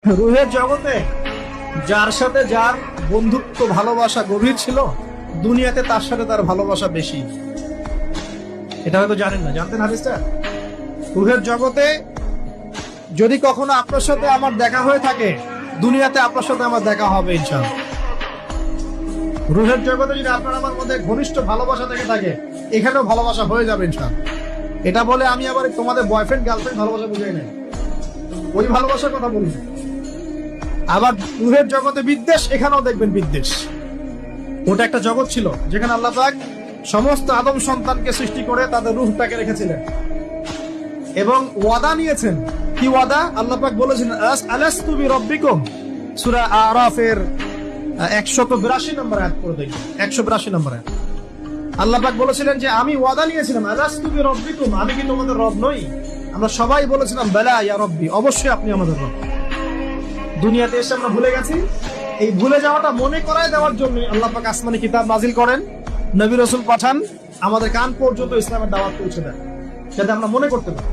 রুহের জগতে যার সাথে যার বন্ধুত্ব ভালোবাসা গভীর ছিল, দুনিয়াতে তার সাথে তার ভালোবাসা বেশি। এটা হয়তো জানেন না, জানতেন হাদিসটা? রুহের জগতে যদি কখনো আপনার সাথে আমার দেখা হয়ে থাকে, দুনিয়াতে আপনার সাথে আমার দেখা হবে ইনশাআল্লাহ। রুহের জগতে যদি আপনার আমার মধ্যে ঘনিষ্ঠ ভালোবাসা থেকে থাকে, এখানেও ভালোবাসা হয়ে যাবে ইনশাআল্লাহ। এটা বলে আমি আবার তোমাদের বয়ফ্রেন্ড গার্লফ্রেন্ড ভালোবাসা বুঝাই নাই, ওই ভালোবাসার কথা বলি। আবার রুহের জগতে বিদ্বেষ, এখানেও দেখবেন বিদ্বেষ। ওটা একটা জগৎ ছিল যেখানে আল্লাহ পাক সমস্ত আদম সন্তানকে সৃষ্টি করে তাদের রূহটাকে রেখেছিলেন এবং ওয়াদা নিয়েছেন। কি ওয়াদা? আল্লাহ পাক বলেছিলেন আলাস্তু বিরাব্বিকুম, সূরা আরাফের 182 নম্বর আয়াত পড়ে দেখবেন। 182 নম্বর আয়াত আল্লাহ পাক বলেছিলেন যে আমি ওয়াদা নিয়েছিলাম, আলাস্তু বিরাব্বিকুম, আমি কি তোমাদের রব নই? আমরা সবাই বলেছিলাম বেলা ইয়া রব্বি, অবশ্যই আপনি আমাদের রব। দুনিয়াতে এসে আমরা ভুলে গেছি। এই ভুলে যাওয়াটা মনে করায় দেওয়ার জন্য আল্লাহ পাক আসমানি কিতাব নাজিল করেন, নবী রাসূল পাঠান, আমাদের কান পর্যন্ত ইসলামের দাওয়াত পৌঁছে দেন, যাতে আমরা মনে করতে পারি।